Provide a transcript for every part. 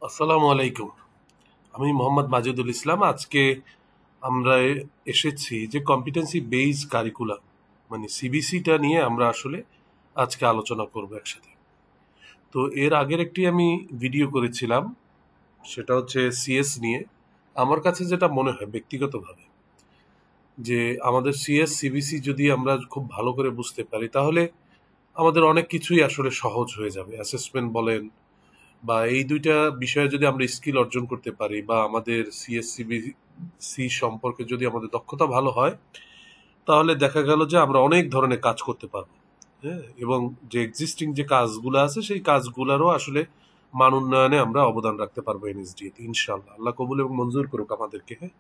আসসালামু আলাইকুম। আমি মোহাম্মদ মাজেদুল ইসলাম। আজকে আমরা এসেছি যে কম্পিটেন্সি বেইজ কারিকুলাম মানে সিবিসিটা নিয়ে আমরা আসলে আজকে আলোচনা করব একসাথে। তো এর আগের একটি আমি ভিডিও করেছিলাম, সেটা হচ্ছে সিএস নিয়ে। আমার কাছে যেটা মনে হয় ব্যক্তিগতভাবে, যে আমাদের সিএস সিবিসি যদি আমরা খুব ভালো করে বুঝতে পারি তাহলে আমাদের অনেক কিছুই আসলে সহজ হয়ে যাবে। অ্যাসেসমেন্ট বলেন বা এই দুইটা বিষয়ে যদি আমরা স্কিল অর্জন করতে পারি বা আমাদের সিএসসিবিসি সম্পর্কে যদি আমাদের দক্ষতা ভালো হয়, তাহলে দেখা গেল যে আমরা অনেক ধরনের কাজ করতে পারবো। হ্যাঁ, এবং যে এক্সিস্টিং যে কাজগুলো আছে সেই কাজগুলোরও আসলে মান উন্নয়নে আমরা অবদান রাখতে পারবো এনএসডি তে, ইনশাল্লাহ। আল্লাহ কবুল এবং মঞ্জুর করুক আমাদেরকে। হ্যাঁ,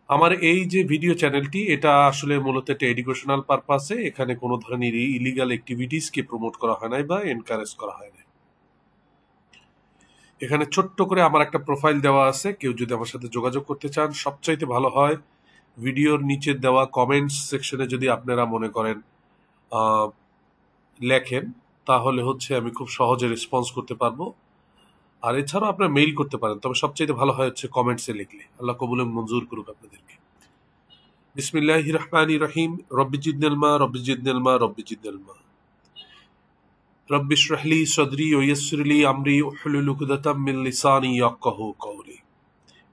আমার এই যে ভিডিও চ্যানেলটি, এটা আসলে মূলত একটা এডুকেশনাল পারপাসে, এখানে কোনো ধরনের ইলিগাল অ্যাক্টিভিটিসকে প্রমোট করা হয় নাই বা এনকারেজ করা হয় নাই। এখানে ছোট্ট করে আমার একটা প্রোফাইল দেওয়া আছে, কেউ যদি আমার সাথে যোগাযোগ করতে চান সবচাইতে ভালো হয় ভিডিওর নিচে দেওয়া কমেন্টস সেকশনে যদি আপনারা মনে করেন লেখেন, তাহলে হচ্ছে আমি খুব সহজে রেসপন্স করতে পারবো। আর এছাড়াও আপনারা মেইল করতে পারেন, তবে সবচাইতে ভালো হয় হচ্ছে কমেন্টসে লিখলে। আল্লাহ কবুল এবং মঞ্জুর করুক আপনাদেরকে। বিসমিল্লাহির রহমানির রহিম। রব্বি জিদনিল মা, রব্বি জিদনিল মা, রব্বি জিদনিল মা। রব্বি ইশরাহ লি সাদরি ওয়া ইয়াসসির লি আমরি ওয়াহলুল উকদাতাম মিন লিসানি ইয়াফকাহু কওলি।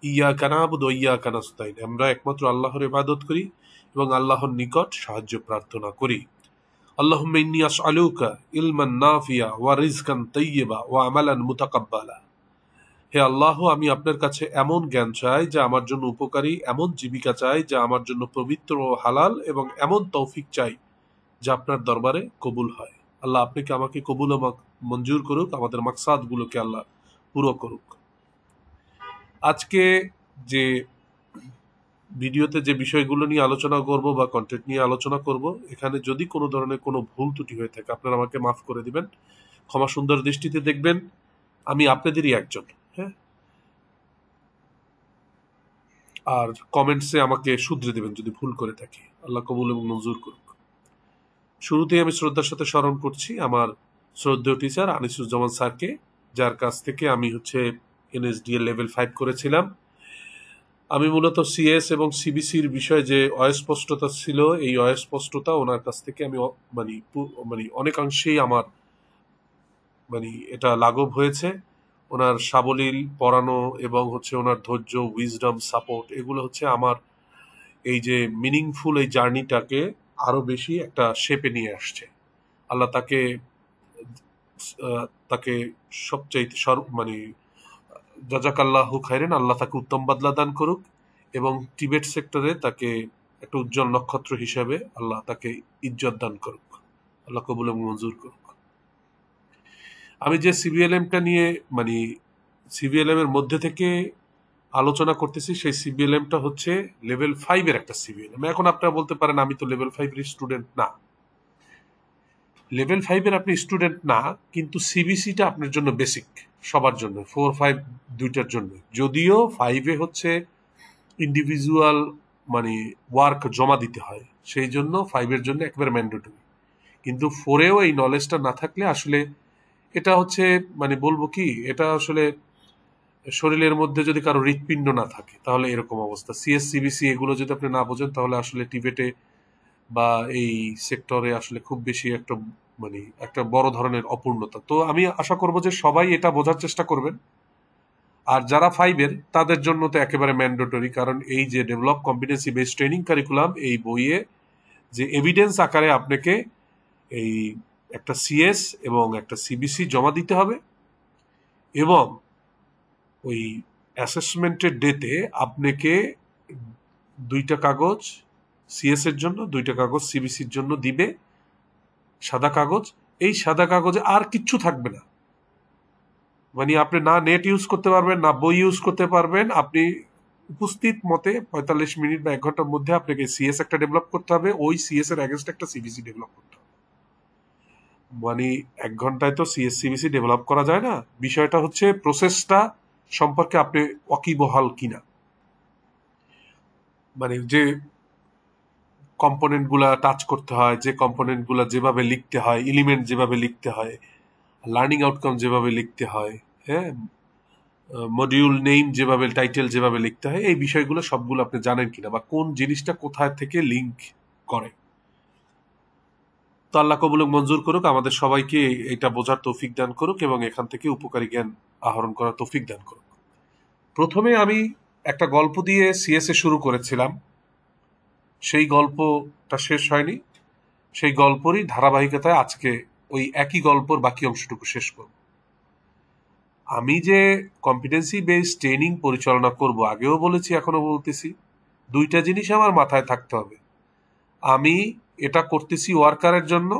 ইয়াকা না'বুদু ওয়া ইয়াকা নাস্তাইন। আমরা একমাত্র আল্লাহর ইবাদত করি এবং আল্লাহর নিকট সাহায্য প্রার্থনা করি। আল্লাহুম্মা ইন্নী আসআলুকা ইলমান নাফিয়া ওয়া রিজকান তাইয়্যিবা ওয়া আমালান মুতাকাব্বালা। হে আল্লাহ, আমি আপনার কাছে এমন জ্ঞান চাই যা আমার জন্য উপকারী, এমন জীবিকা চাই যা আমার জন্য পবিত্র ও হালাল, এবং এমন তৌফিক চাই যা আপনার দরবারে কবুল হয়। আল্লাহ আপনাকে আমাকে কবুল ও মঞ্জুর করুক, আমাদের মাকসাদগুলোকে আল্লাহ পুরো করুক। আজকে যে ভিডিওতে যে বিষয়গুলো নিয়ে আলোচনা করব বা কন্টেন্ট নিয়ে আলোচনা করব, এখানে যদি কোনো ধরনের কোনো ভুল ত্রুটি হয়ে থাকে আপনারা আমাকে মাফ করে দিবেন, ক্ষমা সুন্দর দৃষ্টিতে দেখবেন। আমি আপনাদেরই একজন। হ্যাঁ, আর কমেন্টসে আমাকে শুধরে দেবেন যদি ভুল করে থাকি। আল্লাহ কবুল এবং মঞ্জুর করুক। শুরুতেই আমি শ্রদ্ধার সাথে স্মরণ করছি আমার শ্রদ্ধেয় টিচার আনিসুজ্জামান স্যারকে, যার কাছ থেকে আমি হচ্ছে এনএসডিএল লেভেল 5 করেছিলাম। আমি মূলত সিএস এবং সিবিসির বিষয়ে যে অস্পষ্টতা ছিল, এই অস্পষ্টতা ওনার কাছ থেকে আমি মানে অনেকাংশেই আমার এটা লাঘব হয়েছে। ওনার সাবলীল পড়ানো এবং হচ্ছে ওনার ধৈর্য, উইজডম, সাপোর্ট, এগুলো হচ্ছে আমার এই যে মিনিংফুল এই জার্নিটাকে আরো বেশি একটা শেপে নিয়ে আসছে। আল্লাহ তাকে তাকে সবচাইতে জাজাকাল্লাহু খাইরেন, আল্লাহ তাকে উত্তম বদলা দান করুক এবং টিবেট সেক্টরে তাকে একটা উজ্জ্বল নক্ষত্র হিসেবে আল্লাহ তাকে ইজ্জত দান করুক। আল্লাহ কবুল এবং মঞ্জুর করুক। আমি যে সিবিএলএমটা নিয়ে সিবিএলএম এর মধ্যে থেকে আলোচনা করতেছি, সেই সিবিএলএমটা হচ্ছে লেভেল 5 এর একটা সিবিএলএম। এখন আপনারা বলতে পারেন আমি তো লেভেল 5 এর স্টুডেন্ট না। লেভেল 5 এর আপনি স্টুডেন্ট না, কিন্তু সিবিসিটা আপনার জন্য বেসিক, সবার জন্য, 4-5 দুইটার জন্য। যদিও 5 এ হচ্ছে ইন্ডিভিজুয়াল ওয়ার্ক জমা দিতে হয়, সেই জন্য 5 এর জন্য একেবারে ম্যান্ডেটরি। কিন্তু 4 এও এই নলেজটা না থাকলে আসলে এটা হচ্ছে বলবো কি, এটা আসলে শরীরের মধ্যে যদি কারো হৃৎপিণ্ড না থাকে তাহলে এরকম অবস্থা। সিএস সিবিসি এগুলো যদি আপনি না বোঝেন তাহলে আসলে টিবেটে বা এই সেক্টরে আসলে খুব বেশি একটা বড় ধরনের অপূর্ণতা। তো আমি আশা করব যে সবাই এটা বোঝার চেষ্টা করবেন। আর যারা 5 এর তাদের জন্য তো একেবারে ম্যান্ডেটরি, কারণ এই যে develop competency based training curriculum, এই বইয়ে যে এভিডেন্স আকারে আপনাকে এই একটা সিএস এবং একটা সিবিসি জমা দিতে হবে, এবং ওই অ্যাসেসমেন্টের ডেতে আপনাকে 2টা কাগজ সিএস এর জন্য, 2টা কাগজ সিবিসির জন্য দিবে, সাদা কাগজ। এই সাদা কাগজে আর কিচ্ছু থাকবে না, আপনি না নেট ইউজ করতে পারবেন না বই ইউজ করতে পারবেন। আপনি উপস্থিত মতে 45 মিনিট বা 1 ঘন্টার মধ্যে আপনাকে সিএস একটা ডেভেলপ করতে হবে, ওই সিএস এর এগেনস্ট একটা সিবিসি ডেভেলপ করতে হবে। 1 ঘন্টায় তো সিএস সিবিসি ডেভেলপ করা যায় না। বিষয়টা হচ্ছে প্রসেসটা সম্পর্কে আপনি ওয়াকিবহাল কিনা, যে কম্পোনেন্ট গুলা টাচ করতে হয়, যে কম্পোনেন্ট গুলা যেভাবে লিখতে হয়, এলিমেন্ট যেভাবে লিখতে হয়, লার্নিং আউটকাম যেভাবে লিখতে হয়, হ্যাঁ, মডিউল নেম যেভাবে, টাইটেল যেভাবে লিখতে হয়, এই বিষয়গুলো সবগুলো আপনি জানেন কিনা, বা কোন জিনিসটা কোথায় থেকে লিঙ্ক করে। তো আল্লাহ কবুল মঞ্জুর করুক, আমাদের সবাইকে এটা বোঝার তৌফিক দান করুক এবং এখান থেকে উপকারী জ্ঞান আহরণ করার তৌফিক দান করুক। প্রথমে আমি একটা গল্প দিয়ে সিএসএ শুরু করেছিলাম, সেই গল্পটা শেষ হয়নি, সেই গল্পরই ধারাবাহিকতায় আজকে ওই একই গল্পর বাকি অংশটুকু শেষ করব। আমি যে কম্পিটেন্সি বেসড ট্রেনিং পরিচালনা করব, আগেও বলেছি এখনো বলতেছি, দুইটা জিনিস আমার মাথায় থাকতে হবে। আমি এটা করতেছি ওয়ার্কারের জন্য,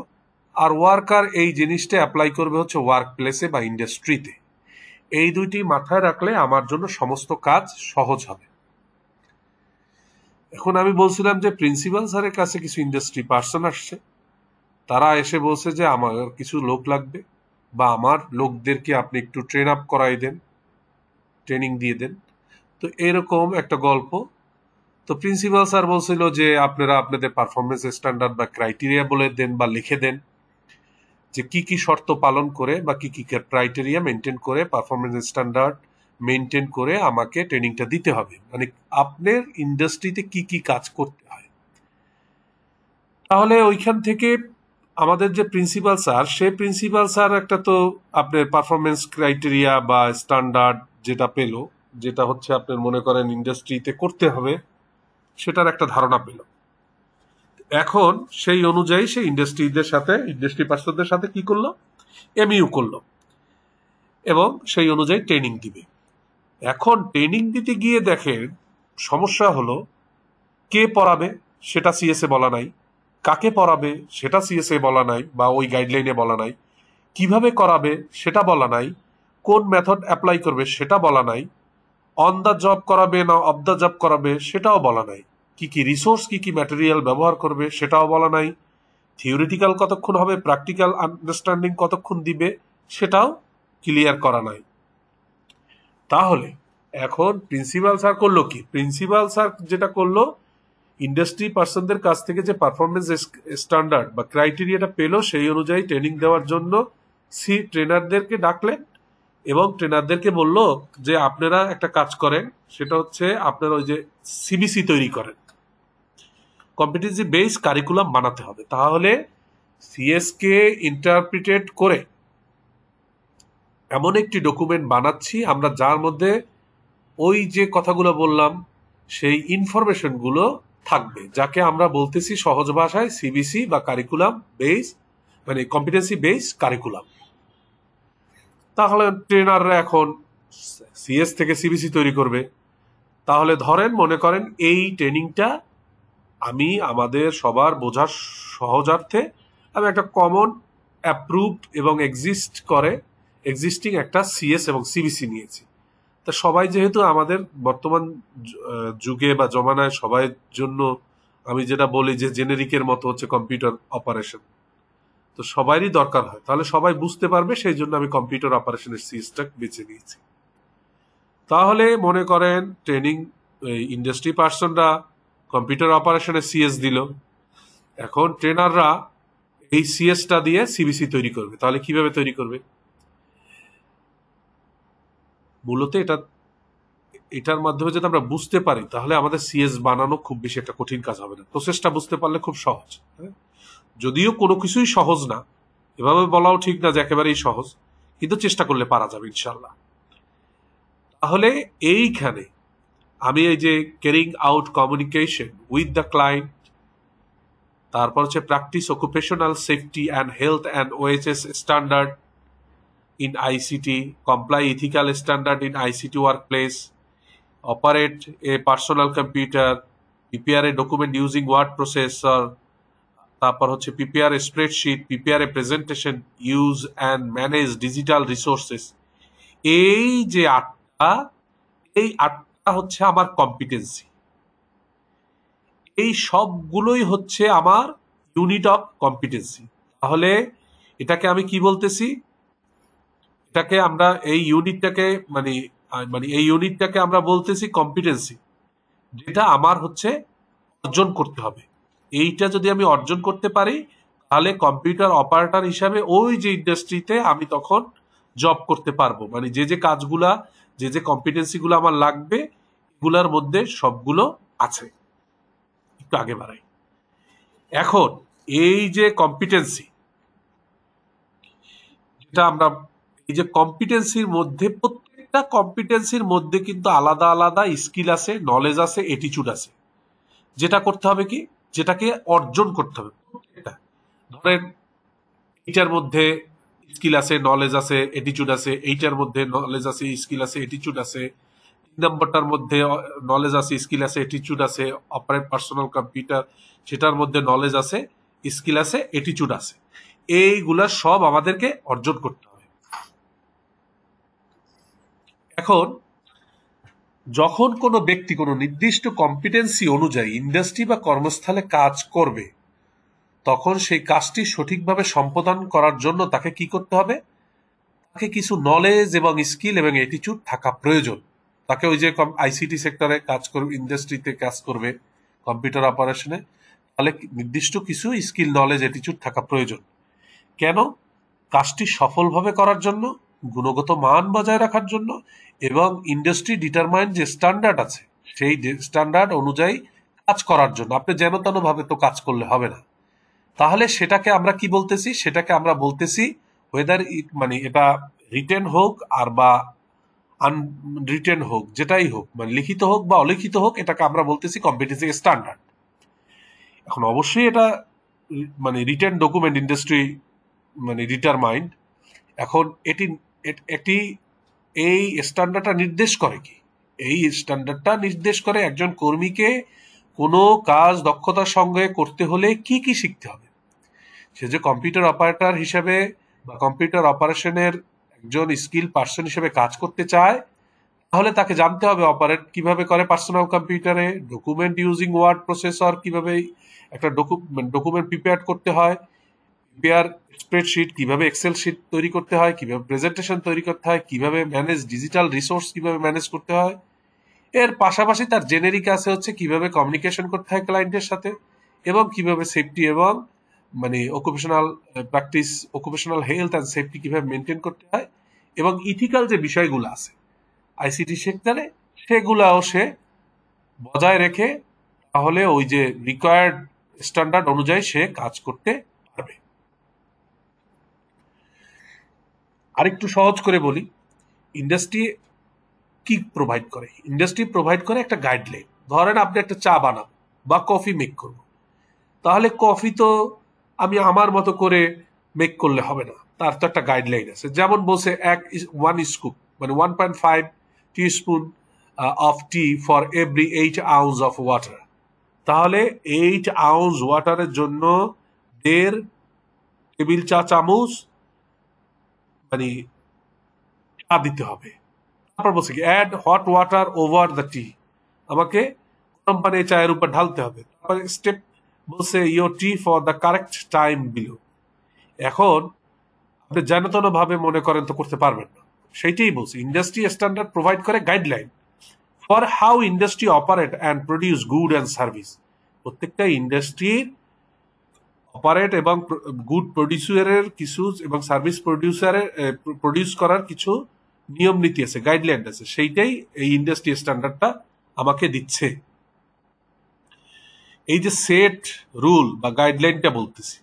আর ওয়ার্কার এই জিনিসটা অ্যাপ্লাই করবে হচ্ছে ওয়ার্ক প্লেসে বা ইন্ডাস্ট্রিতে। এই দুইটি মাথায় রাখলে আমার জন্য সমস্ত কাজ সহজ হবে। এখন আমি বলছিলাম যে প্রিন্সিপাল স্যারের কাছে কিছু ইন্ডাস্ট্রি পার্সন আসছে, তারা এসে বলছে যে আমার কিছু লোক লাগবে, বা আমার লোকদেরকে আপনি একটু ট্রেন আপ করাই দেন, ট্রেনিং দিয়ে দেন। তো এরকম একটা গল্প। তো প্রিন্সিপাল স্যার বলছিল যে আপনারা আপনাদের পারফরমেন্স স্ট্যান্ডার্ড বা ক্রাইটেরিয়া বলে দেন বা লিখে দেন, যে কি কি শর্ত পালন করে বা কি কি ক্রাইটেরিয়া মেনটেন করে, পারফরমেন্স স্ট্যান্ডার্ড মেনটেন করে আমাকে ট্রেনিংটা দিতে হবে, মানে আপনার ইন্ডাস্ট্রিতে কি কি কাজ করতে হয়। তাহলে ওইখান থেকে আমাদের যে প্রিন্সিপাল স্যার, সে প্রিন্সিপাল স্যার একটা তো আপনার পারফরমেন্স ক্রাইটেরিয়া বা স্ট্যান্ডার্ড যেটা পেল, যেটা হচ্ছে আপনার মনে করেন ইন্ডাস্ট্রিতে করতে হবে, সেটার একটা ধারণা পেল। এখন সেই অনুযায়ী সে ইন্ডাস্ট্রিদের সাথে, ইন্ডাস্ট্রি পার্সনদের সাথে কি করলো, এমইউ করলো এবং সেই অনুযায়ী ট্রেনিং দিবে। এখন ট্রেনিং দিতে গিয়ে দেখেন সমস্যা হলো, কে পড়াবে সেটা সিএসএ বলা নাই, কাকে পড়াবে সেটা সিএসএ বলা নাই বা ওই গাইডলাইনে বলা নাই, কিভাবে করাবে সেটা বলা নাই, কোন মেথড অ্যাপ্লাই করবে সেটা বলা নাই, অন দ্য জব করাবে না অফ দ্য জব করাবে সেটাও বলা নাই, কি কি রিসোর্স কি কি ম্যাটেরিয়াল ব্যবহার করবে সেটাও বলা নাই, থিওরিটিক্যাল কতক্ষণ হবে, প্র্যাকটিক্যাল আন্ডারস্ট্যান্ডিং কতক্ষণ দিবে সেটাও ক্লিয়ার করা নাই। তাহলে এখন প্রিন্সিপাল স্যার করলো কি, প্রিন্সিপাল স্যার যেটা করলো, ইন্ডাস্ট্রি পার্সনদের কাছ থেকে যে পারফরমেন্স স্ট্যান্ডার্ড বা ক্রাইটেরিয়াটা পেলো, সেই অনুযায়ী ট্রেনিং দেওয়ার জন্য ট্রেনারদেরকে ডাকলেন এবং ট্রেনারদেরকে বলল যে আপনারা একটা কাজ করেন, সেটা হচ্ছে আপনারা ওই যে সিবিসি তৈরি করেন, কম্পিটেন্সি বেস কারিকুলাম বানাতে হবে। তাহলে সিএসকে ইন্টারপ্রিটেট করে এমন একটি ডকুমেন্ট বানাচ্ছি আমরা, যার মধ্যে ওই যে কথাগুলো বললাম সেই ইনফরমেশনগুলো থাকবে, যাকে আমরা বলতেছি সহজ ভাষায় সিবিসি বা কারিকুলাম বেস, মানে কম্পিটেন্সি বেস কারিকুলাম। তাহলে ট্রেনাররা এখন সিএস থেকে সিবিসি তৈরি করবে। তাহলে ধরেন মনে করেন এই ট্রেনিংটা আমি আমাদের সবার বোঝার সহজার্থে আমি একটা কমন অ্যাপ্রুভড এবং এক্সিস্টিং একটা সিএস এবং সিবিসি নিয়েছি। তা সবাই যেহেতু আমাদের বর্তমান যুগে বা জমানায় সবাই জন্য, আমি যেটা বলি যে জেনেরিকের মতো হচ্ছে কম্পিউটার অপারেশন, তো সবারই দরকার হয়, তাহলে সবাই বুঝতে পারবে, সেই জন্য আমি কম্পিউটার অপারেশনের সিএসটা বেছে নিয়েছি। তাহলে মনে করেন ট্রেনিং ইন্ডাস্ট্রি পার্সনরা কম্পিউটার অপারেশনের সিএস দিল, এখন ট্রেনাররা এই সিএসটা দিয়ে সিবিসি তৈরি করবে। তাহলে কিভাবে তৈরি করবে? মূলত এটার মাধ্যমে যদি আমরা বুঝতে পারি, তাহলে আমাদের সিএস বানানো খুব বেশি একটা কঠিন কাজ হবে না, প্রসেসটা বুঝতে পারলে খুব সহজ। যদিও কোনো কিছুই সহজ না, এভাবে বলাও ঠিক না যে একেবারেই সহজ, কিন্তু চেষ্টা করলে পারা যাবে ইনশাল্লাহ। তাহলে এইখানে আমি এই যে carrying out communication with the client, তারপর হচ্ছে practice occupational safety and health and OHS standard in ICT, comply ethical standard in ICT workplace, operate a personal computer, prepare a document using word processor, তারপর হচ্ছে prepare a spreadsheet, prepare a presentation, use and manage digital resources। এই যে আটটা হচ্ছে আমার competency, এই সবগুলোই হচ্ছে আমার ইউনিট অফ কম্পিটেন্সি। তাহলে এটাকে আমি কি বলতেছি, এটাকে আমরা এই ইউনিটটাকে মানে এই ইউনিটটাকে আমরা বলতেছি কম্পিটেন্সি, যেটা আমার হচ্ছে অর্জন করতে হবে। এইটা যদি আমি অর্জন করতে পারি, তাহলে কম্পিউটার অপারেটর হিসাবে ওই যে ইন্ডাস্ট্রিতে আমি তখন জব করতে পারবো, মানে যে যে কাজগুলা যে যে কম্পিটেন্সিগুলো আমার লাগবে এগুলার মধ্যে সবগুলো আছে। একটু আগে বাড়াই। এখন এই যে কম্পিটেন্সি, যেটা আমরা এই যে কম্পিটেন্সির মধ্যে প্রত্যেকটা কম্পিটেন্সির মধ্যে কিন্তু আলাদা আলাদা স্কিল আছে, নলেজ আছে, এটিটিউড আছে। যেটা করতে হবে কি, যেটাকে অর্জন করতে হবে প্রত্যেকটা। ধরেন এইটার মধ্যে স্কিল আছে, নলেজ আছে, এটিটিউড আছে, এইটার মধ্যে নলেজ আছে, স্কিল আছে, এটিটিউড আছে। 3 নম্বরটার মধ্যে নলেজ আছে, স্কিল আছে, এটিটিউড আছে, অপারেট পার্সোনাল কম্পিউটার, সেটার মধ্যে নলেজ আছে, স্কিল আছে, এটিটিউড আছে। এইগুলা সব আমাদেরকে অর্জন করতে হবে। এখন যখন কোনো ব্যক্তি কোনো নির্দিষ্ট কম্পিটেন্সি অনুযায়ী ইন্ডাস্ট্রি বা কর্মস্থলে কাজ করবে, তখন সেই কাজটি সঠিকভাবে সম্পাদন করার জন্য তাকে কি করতে হবে? তাকে কিছু নলেজ এবং স্কিল এবং অ্যাটিটিউড থাকা প্রয়োজন। তাকে ওই যে আইসিটি সেক্টরে কাজ করবে, ইন্ডাস্ট্রিতে কাজ করবে, কম্পিউটার অপারেশনে, তাহলে নির্দিষ্ট কিছু স্কিল, নলেজ, অ্যাটিটিউড থাকা প্রয়োজন। কেন? কাজটি সফলভাবে করার জন্য, গুণগত মান বজায় রাখার জন্য, এবং ইন্ডাস্ট্রি ডিটারমাইন্ড যে স্ট্যান্ডার্ড আছে সেই স্ট্যান্ডার্ড অনুযায়ী কাজ করার জন্য। আপনি যেন তেন ভাবে তো কাজ করলে হবে না। তাহলে সেটাকে আমরা কি বলতেছি? সেটাকে আমরা বলতেছি, ওয়েদার মানে এটা রিটেন হোক আর বা আনরিটেন হোক, যেটাই হোক, মানে লিখিত হোক বা অলিখিত হোক, এটাকে আমরা বলতেছি কম্পিটেন্সি স্ট্যান্ডার্ড। এখন অবশ্যই এটা মানে রিটেন ডকুমেন্ট ইন্ডাস্ট্রি মানে ডিটারমাইন্ড। এখন এটি এই স্ট্যান্ডার্ডটা নির্দেশ করে কি? এই স্ট্যান্ডার্ডটা নির্দেশ করে একজন কর্মীকে কোনো কাজ দক্ষতার সঙ্গে করতে হলে কি কি শিখতে হবে। সে যে কম্পিউটার অপারেটর হিসেবে বা কম্পিউটার অপারেশনের একজন স্কিল পার্সন হিসেবে কাজ করতে চায়, তাহলে তাকে জানতে হবে অপারেট কিভাবে করে পার্সোনাল কম্পিউটারে, ডকুমেন্ট ইউজিং ওয়ার্ড প্রসেসর, কিভাবে একটা ডকুমেন্ট প্রিপেয়ার করতে হয়, প্রিপেয়ার স্প্রেডশিট, কিভাবে এক্সেল শিট তৈরি করতে হয়, কিভাবে প্রেজেন্টেশন তৈরি করতে হয়, কিভাবে ম্যানেজ ডিজিটাল রিসোর্স, কিভাবে ম্যানেজ করতে হয়। এর পাশাপাশি তার জেনেরিক আছে হচ্ছে কিভাবে কমিউনিকেশন করতে হয় ক্লায়েন্টের সাথে, এবং কিভাবে সেফটি এবং মানে occupational practice, occupational health and safety কিভাবে মেনটেন করতে হয়, এবং ইথিক্যাল যে বিষয়গুলো আছে আইসিটি সেক্টরে, সেগুলাও সে বজায় রেখে তাহলে ওই যে রিকোয়ার্ড স্ট্যান্ডার্ড অনুযায়ী সে কাজ করতে পারবে। আরেকটু সহজ করে বলি, ইন্ডাস্ট্রি কি প্রোভাইড করে? ইন্ডাস্ট্রি প্রোভাইড করে একটা গাইডলাইন। ধরেন আপনি একটা চা বানাবো বা কফি মেক করবো, তাহলে কফি তো আমি আমার মতো করে মেক করলে হবে না, তার তো একটা গাইডলাইন আছে। যেমন বলছে 1 স্কুপ মানে 1.5 teaspoon of T for every 8 ounce of water. তাহলে 8 আউন্স ওয়াটারের জন্য 1.5 টেবিল চা চামচ মানে চা দিতে হবে। তারপর বলছে কি add hot water over the tea, আমাকে গরম পানি চায়ের উপর ঢালতে হবে। তারপরে স্টেপ বলছে your T for the correct time below. এখন আপনি যেন তেন ভাবে মনে করেন তো করতে পারবেন না, সেইটাই বলছি ইন্ডাস্ট্রি স্ট্যান্ডার্ড প্রোভাইড করে guideline for how industry operate and produce good and service. প্রত্যেকটা ইন্ডাস্ট্রির অপারেট এবং গুড প্রডিউসারের কিছু এবং সার্ভিস প্রডিউস করার কিছু নিয়ম নীতি আছে, গাইডলাইন আছে, সেইটাই এই ইন্ডাস্ট্রি স্ট্যান্ডার্ডটা আমাকে দিচ্ছে। এই যে সেট রুল বা গাইডলাইনটা বলতেছি,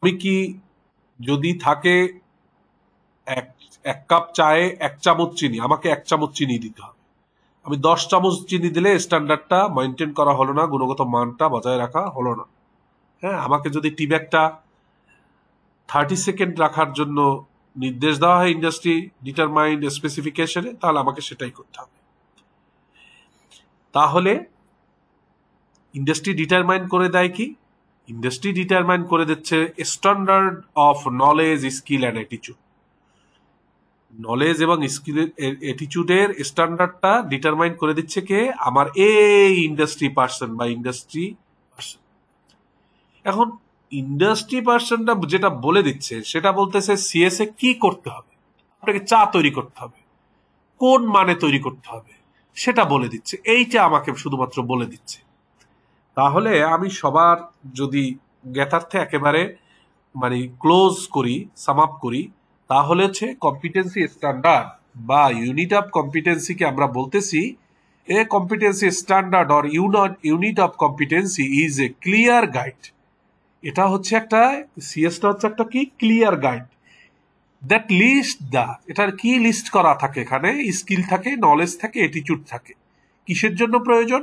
আমি কি যদি থাকে এক এক কাপ চায়ে 1 চামচ চিনি, আমাকে 1 চামচ চিনি দিতে হবে। আমি 10 চামচ চিনি দিলে স্ট্যান্ডার্ডটা মেনটেন করা হলো না, গুণগত মানটা বজায় রাখা হলো না। হ্যাঁ, আমাকে যদি টি ব্যাগটা 30 সেকেন্ড রাখার জন্য নির্দেশ দেওয়া হয় ইন্ডাস্ট্রি ডিটারমাইন্ড স্পেসিফিকেশনে, তাহলে আমাকে সেটাই করতে হবে। তাহলে ইন্ডাস্ট্রি ডিটারমাইন করে দেয় কি? ইন্ডাস্ট্রি ডিটারমাইন করে দিচ্ছে standard of knowledge, skill and attitude. Knowledge এবং স্কিল অ্যাটিটিউডের স্ট্যান্ডার্ডটা ডিটারমাইন করে দিচ্ছে কে? আমার এই ইন্ডাস্ট্রি পার্সন বা ইন্ডাস্ট্রি পার্সন। এখন ইন্ডাস্ট্রি পার্সনটা যেটা বলে দিচ্ছে সেটা বলতেছে সিএসএ কি করতে হবে। আপনাকে চা তৈরি করতে হবে, কোন মানে তৈরি করতে হবে সেটা বলে দিচ্ছে, এইটা আমাকে শুধুমাত্র বলে দিচ্ছে। তাহলে আমি সবার যদি জ্ঞাতার্থে একেবারে মানে ক্লোজ করি, সাম আপ করি, তাহলে হচ্ছে কম্পিটেন্সি স্ট্যান্ডার্ড বা ইউনিট অফ কম্পিটেন্সিকে আমরা বলতেছি a competency standard or unit of competency is a clear guide. এটা হচ্ছে একটা সিএসটা হচ্ছে একটা কি ক্লিয়ার গাইড দ্যাট লিস্ট এটার কি লিস্ট করা থাকে, এখানে স্কিল থাকে, নলেজ থাকে, অ্যাটিটিউড থাকে। কিসের জন্য প্রয়োজন?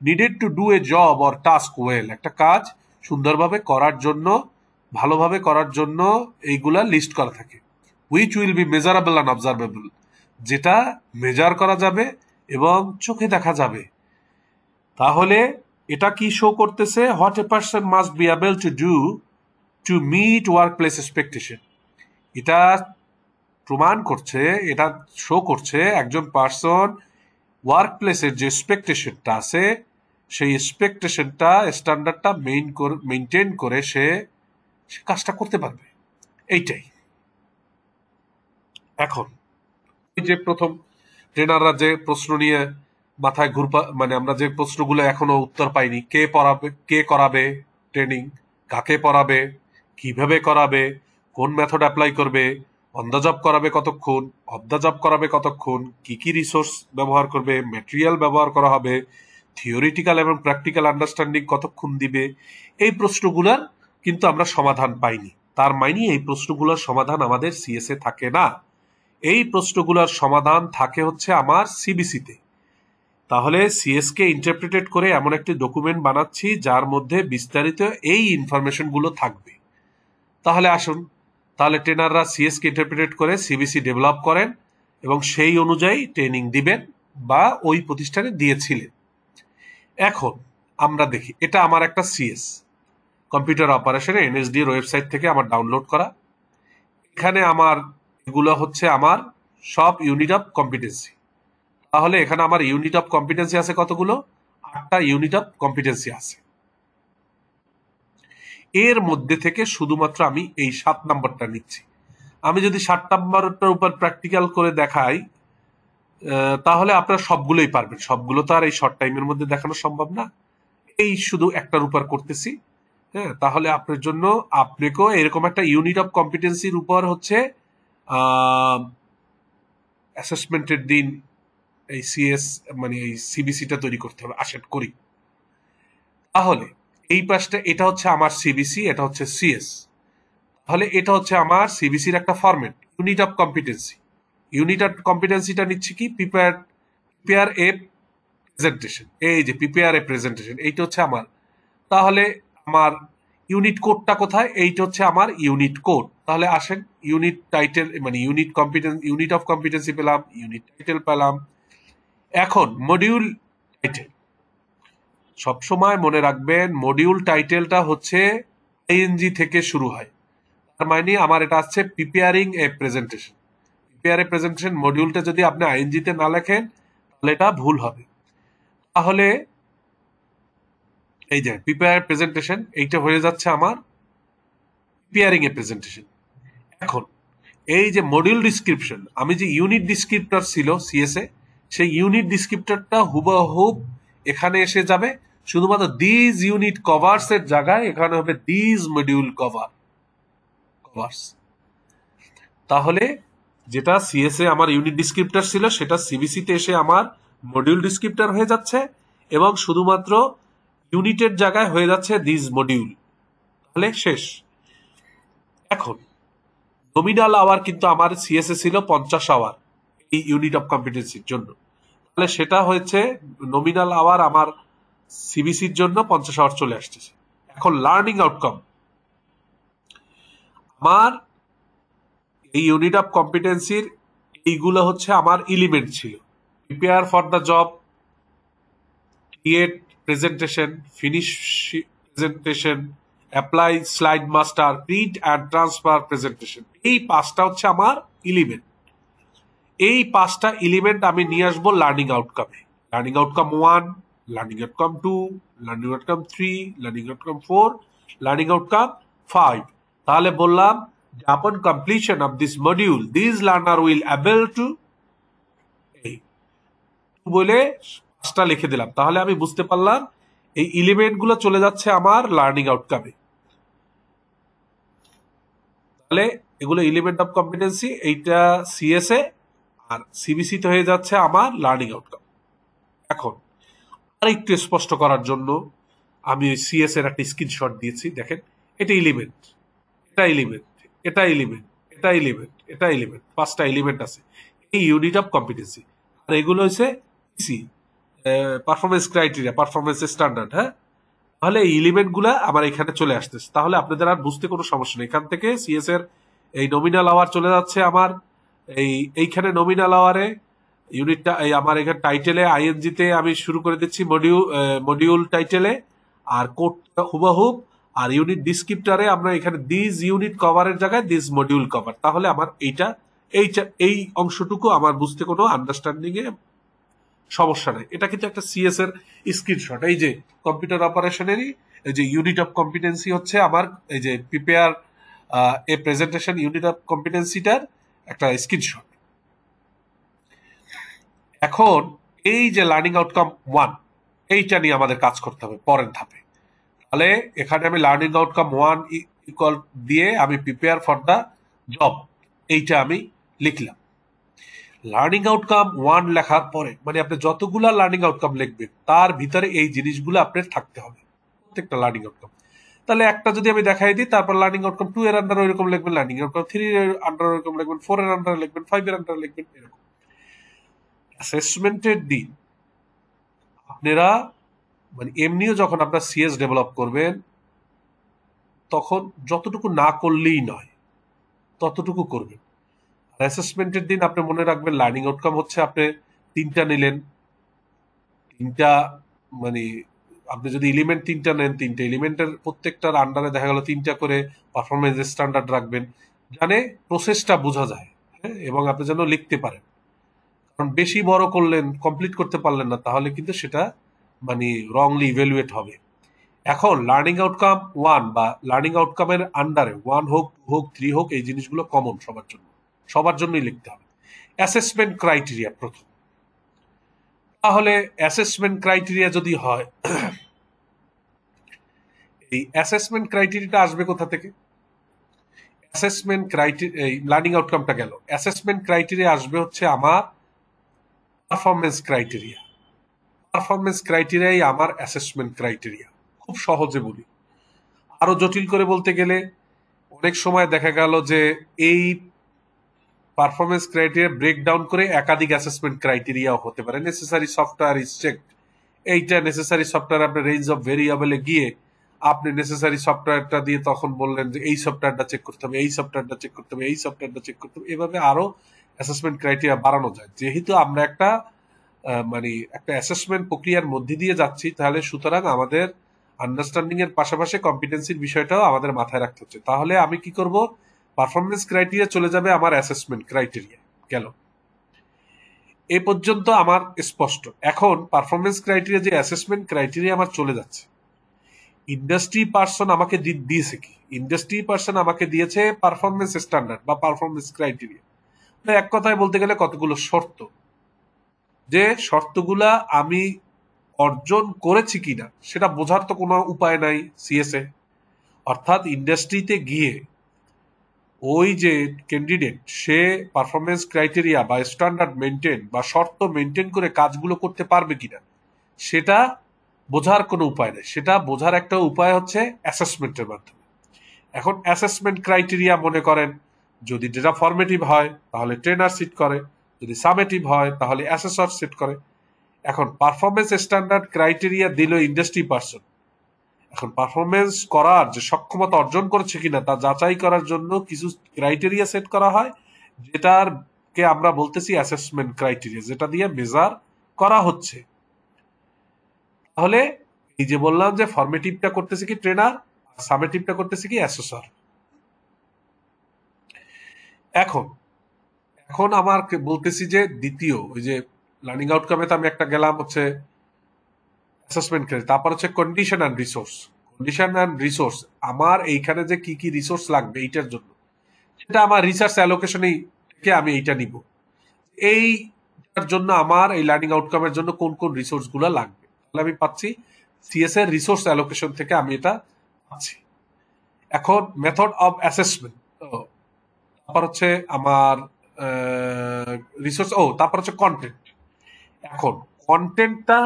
Needed to do a job or task well, একটা কাজ সুন্দরভাবে করার জন্য, ভালোভাবে করার জন্য এইগুলা লিস্ট করা থাকে। Which will be measurable and observable, যেটা মেজার করা যাবে এবং চোখে দেখা যাবে। তাহলে এটা কি শো করতেছে? What a person must be able to do to meet workplace expectation. এটা প্রমাণ করছে, এটা শো করছে একজন পার্সন ওয়ার্ক প্লেসের যে এক্সপেকটেশনটা আছে সেই এক্সপেকটেশনটা স্ট্যান্ডার্ডটা মেনটেন করে সে কাজটা করতে পারবে। এইটাই। এখন এই যে প্রথম ট্রেনাররা যে প্রশ্ন নিয়ে মাথায় মানে আমরা যে প্রশ্নগুলো এখনো উত্তর পাইনি, কে করাবে ট্রেনিং, কাকে পড়াবে, কিভাবে করাবে, কোন মেথড অ্যাপ্লাই করবে, অন দ্য জব করাবে কতক্ষণ, অফ দ্য জব করাবে কতক্ষণ, কি কি রিসোর্স ব্যবহার করবে, ম্যাটেরিয়াল ব্যবহার করা হবে, থিওরিটিক্যাল এবং প্র্যাকটিক্যাল আন্ডারস্ট্যান্ডিং কতক্ষণ দিবে, এই প্রশ্নগুলোর কিন্তু আমরা সমাধান পাইনি। তার মানে এই প্রশ্নগুলোর সমাধান আমাদের সিএসএ থাকে না, এই প্রশ্নগুলোর সমাধান থাকে হচ্ছে আমার সিবিসিতে। তাহলে সিএস কে ইন্টারপ্রিটেট করে এমন একটি ডকুমেন্ট বানাচ্ছি যার মধ্যে বিস্তারিত এই ইনফরমেশনগুলো থাকবে। তাহলে আসুন, তাহলে ট্রেনাররা সিএস কে ইন্টারপ্রিটেট করে সিবিসি ডেভেলপ করেন এবং সেই অনুযায়ী ট্রেনিং দিবেন বা ওই প্রতিষ্ঠানে দিয়েছিলেন। এখন আমরা দেখি, এটা আমার একটা সিএস কম্পিউটার অপারেশনে এনএসডি এর ওয়েবসাইট থেকে আমার ডাউনলোড করা। এখানে আমার এগুলো হচ্ছে আমার সব ইউনিট অফ কম্পিটেন্সি। তাহলে এখানে আমার ইউনিট অফ কম্পিটেন্সি আছে কতগুলো? 8টা ইউনিট অফ কম্পিটেন্সি আছে। এর মধ্যে থেকে শুধুমাত্র আমি এই 7 নাম্বারটা নিচ্ছি। আমি যদি 7 নাম্বারটার উপর প্র্যাকটিক্যাল করে দেখাই তাহলে আপনারা সবগুলোই পারবেন। সবগুলো তো আর এই শর্ট টাইমের মধ্যে দেখানো সম্ভব না। এই শুধু একটার উপর করতেছি। হ্যাঁ, তাহলে আপনার জন্য আপনাকেও এরকম একটা ইউনিট অফ কম্পিটেন্সির উপর হচ্ছে অ্যাসেসমেন্টের দিন এই সিএস মানে এই সিবিসিটা তৈরি করতে হবে। আসেন করি। তাহলে এই পাশটা এটা হচ্ছে আমার সিবিসি, এটা হচ্ছে সিএস। তাহলে এটা হচ্ছে আমার সিবিসির একটা ফরম্যাট, ইউনিট অফ কম্পিটেন্সি। ইউনিট অফ কম্পিটেন্সিটা নিচ্ছে কি? Prepare a presentation. এই যে প্রিপেয়ার এ প্রেজেন্টেশন, এইটা হচ্ছে আমার। তাহলে আমার ইউনিট কোডটা কোথায়? এইটা হচ্ছে আমার ইউনিট কোড। তাহলে আসেন, ইউনিট টাইটেল মানে ইউনিট অফ কম্পিটেন্সি পেলাম, ইউনিট টাইটেল পেলাম। এখন মডিউল টাইটেল সবসময় মনে রাখবেন, মডিউল টাইটেলটা হচ্ছে আইএনজি থেকে শুরু হয়। তার মানে আমার এটা আসছে preparing a presentation. Prepare a presentation মডিউলটা যদি আপনি আইএনজিতে না লেখেন তাহলে এটা ভুল হবে। তাহলে এই যে প্রিপেয়ার প্রেজেন্টেশন, এইটা হয়ে যাচ্ছে আমার প্রিপেয়ারিং এ প্রেজেন্টেশন। এখন এই যে মডিউল ডিসক্রিপশন, আমি যে ইউনিট ডিসক্রিপ্টর ছিল সিএসএ, সেই ইউনিট ডিসক্রিপ্টরটা হুবহুব এখানে এসে যাবে। শুধুমাত্র দিস ইউনিট কভার্স এর জায়গায় এখানে হবে দিস মডিউল কভার্স। তাহলে যেটা সিএসএ আমার ইউনিট ডিসক্রিপ্টর ছিল সেটা সিবিসিতে এসে আমার মডিউল ডিসক্রিপ্টর হয়ে যাচ্ছে এবং শুধুমাত্র ইউনিটের জায়গায় হয়ে যাচ্ছে দিস মডিউল। তাহলে শেষ। এখন নমিনাল আওয়ার কিন্তু আমার সিএসএ ছিল 50 আওয়ার এই ইউনিট অফ কম্পিটেন্সির জন্য। তাহলে সেটা হয়েছে নমিনাল আওয়ার আমার সিবিসির জন্য 50 আওয়ার চলে আসতেছে। এখন লার্নিং আউটকাম, আমার এই ইউনিট অফ কম্পিটেন্সির এইগুলো হচ্ছে আমার এলিমেন্ট ছিল। Prepare for the job, create presentation, finish presentation, apply slide master, print and transfer presentation. এই 5টা হচ্ছে আমার এলিমেন্ট। এই 5টা এলিমেন্ট আমি নিয়ে আসবো লার্নিং আউটকামে। Learning outcome 1, learning outcome 2, learning outcome 3, learning outcome 4, learning outcome 5। তাহলে বললাম upon completion of this module these learner will able to এই বলে 5টা লিখে দিলাম। তাহলে আমি বুঝতে পারলাম এই এলিমেন্ট গুলো চলে যাচ্ছে আমার লার্নিং আউটকামে। তাহলে এগুলো এলিমেন্ট অফ কম্পিটেন্সি, এইটা সিএসএ আর সিবিসি তো হয়ে যাচ্ছে আমার লার্নিং আউটকাম। এখন আর একটু স্পষ্ট করার জন্য আমি সিএস এর একটা স্ক্রিনশট দিয়েছি, দেখেন এটা এলিমেন্ট, এটা এলিমেন্ট, এটা এলিমেন্ট, এটা এলিমেন্ট, এটা এলিমেন্ট, 5টা এলিমেন্ট আছে এই ইউনিট অফ কম্পিটেন্সি। আর এগুলো হচ্ছে পিসি, পারফরমেন্স ক্রাইটেরিয়া, পারফরমেন্স স্ট্যান্ডার্ড। হ্যাঁ, তাহলে এই এলিমেন্ট গুলা আমার এখানে চলে আসতেছে, তাহলে আপনাদের আর বুঝতে কোনো সমস্যা নেই। এখান থেকে সিএস এর এই নমিনাল আওয়ার চলে যাচ্ছে আমার এইখানে নমিনাল আওয়ারে ইউনিটটা, এই আমার এখানে টাইটেলে আইএনজি তে আমি শুরু করে দিচ্ছি মডিউল টাইটেলে, আর কোডটা হুবহুব, আর ইউনিট ডিসক্রিপ্টারে আমরা এখানে দিস ইউনিট কভারের জায়গায় দিস মডিউল কভার। তাহলে আমার এই অংশটুকু আমার বুঝতে কোনো আন্ডারস্ট্যান্ডিং এ সমস্যা নেই। এটা কিন্তু একটা সিএস এর স্ক্রিনশট। এই যে কম্পিউটার অপারেশনেরই এই যে ইউনিট অফ কম্পিটেন্সি হচ্ছে আমার এই যে prepare a presentation unit of কম্পিটেন্সিটার একটা স্ক্রিনশট। এখন এই যে লার্নিং আউটকাম 1, এইটা নিয়ে আমাদের কাজ করতে হবে পরের ধাপে। তাহলে এখানে আমি লার্নিং আউটকাম 1 ইকুয়াল দিয়ে আমি প্রিপেয়ার ফর দ্য জব, এইটা আমি লিখলাম। লার্নিং আউটকাম 1 লেখার পরে মানে আপনি যতগুলা লার্নিং আউটকাম লিখবেন তার ভিতরে এই জিনিসগুলো আপনার থাকতে হবে, প্রত্যেকটা লার্নিং আউটকাম। তাহলে একটা যদি আমি দেখাই দিই, তারপর লার্নিং আউটকাম 2 এর আন্ডার ওইরকম লিখবেন, লার্নিং আউটকাম 3 এর আন্ডার ওইরকম লিখবেন, 4 এর আন্ডার লিখবেন, 5 এর আন্ডার লিখবেন, এরকম। অ্যাসেসমেন্টের দিন আপনারা মানে এমনিও যখন আপনারা সিএস ডেভেলপ করবেন তখন যতটুকু না করলেই নয় ততটুকু করবেন। অ্যাসেসমেন্টের দিন আপনি মনে রাখবেন লার্নিং আউটকাম হচ্ছে আপনি 3টা নিলেন, 3টা মানে আপনি যদি এলিমেন্ট 3টা নেন, 3টা এলিমেন্টের প্রত্যেকটার আন্ডারে দেখা গেল 3টা করে পারফরমেন্স স্ট্যান্ডার্ড রাখবেন, জানে প্রসেসটা বোঝা যায়। হ্যাঁ, এবং আপনি যেন লিখতে পারেন। কারণ বেশি বড় করলেন, কমপ্লিট করতে পারলেন না, তাহলে কিন্তু সেটা মানে রংলি ইভ্যালুয়েট হবে। এখন লার্নিং আউটকাম 1 বা লার্নিং আউটকামের আন্ডারে 1 হোক 2 হোক 3 হোক এই জিনিসগুলো কমন সবার জন্য, সবার জন্যই লিখতে হবে। অ্যাসেসমেন্ট ক্রাইটেরিয়া প্রথম। তাহলে অ্যাসেসমেন্ট ক্রাইটেরিয়া যদি হয়, এই অ্যাসেসমেন্ট ক্রাইটেরিয়াটা আসবে কোথা থেকে? অ্যাসেসমেন্ট ক্রাইটেরিয়া, এই লার্নিং আউটকামটা গেল, অ্যাসেসমেন্ট ক্রাইটেরিয়া আসবে হচ্ছে আমার পারফরমেন্স ক্রাইটেরিয়া। পারফরমেন্স ক্রাইটেরিয়াই আমার অ্যাসেসমেন্ট ক্রাইটেরিয়া। খুব সহজে বলি, আরো জটিল করে বলতে গেলে অনেক সময় দেখা গেল যে এই পারফরমেন্স ক্রাইটেরিয়া ব্রেকডাউন করে একাধিক অ্যাসেসমেন্ট ক্রাইটেরিয়াও হতে পারে। নেসেসারি সফটওয়্যার ইজ চেকড, এইটা নেসেসারি সফটওয়্যার আপনার রেঞ্জ অফ ভেরিয়েবলে গিয়ে আপনি নেসেসারি সফটওয়্যারটা দিয়ে তখন বললেন যে এই সফটওয়্যারটা চেক করতে হবে, এই সফটওয়্যারটা চেক করতে হবে, এই সফটওয়্যারটা চেক করতে হবে। এভাবে আরো অ্যাসেসমেন্ট ক্রাইটেরিয়া বাড়ানো যায়। যেহেতু আমরা একটা মানে একটা অ্যাসেসমেন্ট প্রক্রিয়ার মধ্যে দিয়ে যাচ্ছি, তাহলে সুতরাং আমাদের আন্ডারস্ট্যান্ডিং এর পাশাপাশি কম্পিটেন্সির বিষয়টাও আমাদের মাথায় রাখতে হচ্ছে। তাহলে আমি কি করব, পারফরমেন্স ক্রাইটেরিয়া চলে যাবে আমার অ্যাসেসমেন্ট ক্রাইটেরিয়া গেল। এ পর্যন্ত আমার স্পষ্ট। এখন পারফরমেন্স ক্রাইটেরিয়া যে অ্যাসেসমেন্ট ক্রাইটেরিয়া আমার চলে যাচ্ছে, ইন্ডাস্ট্রি পার্সন আমাকে দিয়েছে কি? ইন্ডাস্ট্রি পার্সন আমাকে দিয়েছে পারফরমেন্স স্ট্যান্ডার্ড বা পারফরমেন্স ক্রাইটেরিয়া। এক কথায় বলতে গেলে কতগুলো শর্ত, যে শর্তগুলা আমি অর্জন করেছি কিনা সেটা বোঝার তো কোনো উপায় নাই সিএসএ। অর্থাৎ ইন্ডাস্ট্রিতে গিয়ে ওই যে ক্যান্ডিডেট সে পারফরমেন্স ক্রাইটেরিয়া বা স্ট্যান্ডার্ড মেনটেন বা শর্ত মেনটেন করে কাজগুলো করতে পারবে কিনা সেটা বোঝার কোনো উপায় নেই। সেটা বোঝার একটা উপায় হচ্ছে অ্যাসেসমেন্টের মাধ্যমে। এখন অ্যাসেসমেন্ট ক্রাইটেরিয়া মনে করেন যদি ডেটা ফরমেটিভ হয় তাহলে ট্রেনার সিট করে, যদি সামেটিভ হয় তাহলে অ্যাসেসর সিট করে। এখন পারফরমেন্স স্ট্যান্ডার্ড ক্রাইটেরিয়া দিল ইন্ডাস্ট্রি পার্সন। এখন পারফরমেন্স করার যে সক্ষমতা অর্জন করেছে কিনা তা যাচাই করার জন্য কিছু ক্রাইটেরিয়া সেট করা হয়, যেটার কে আমরা বলতেছি অ্যাসেসমেন্ট ক্রাইটেরিয়া, যেটা দিয়ে মেজার করা হচ্ছে। তাহলে এই যে বললাম যে ফরমেটিভটা করতেছে কি ট্রেনার, সামেটিভটা করতেছে কি অ্যাসেসর। এখন এখন আমার বলতেছি যে দ্বিতীয় ওই যে লার্নিং আউটকামে তো আমি একটা গেলাম হচ্ছে অ্যাসেসমেন্ট ক্রাইটেরিয়া, তারপর হচ্ছে condition and resource. Condition and resource আমার এইখানে যে কি কি রিসোর্স লাগবে এইটার জন্য, সেটা আমার রিসার্চ অ্যালোকেশনেই থেকে আমি এইটা নিব। এইটার জন্য আমার এই লার্নিং আউটকামের জন্য কোন কোন রিসোর্স গুলো লাগবে, তাহলে আমি পাচ্ছি সিএস এর রিসোর্স অ্যালোকেশন থেকে আমি এটা পাচ্ছি। এখন মেথড অফ অ্যাসেসমেন্ট, তারপর হচ্ছে আমার রিসোর্স, তারপর হচ্ছে কন্টেন্ট। এখন কন্টেন্টটা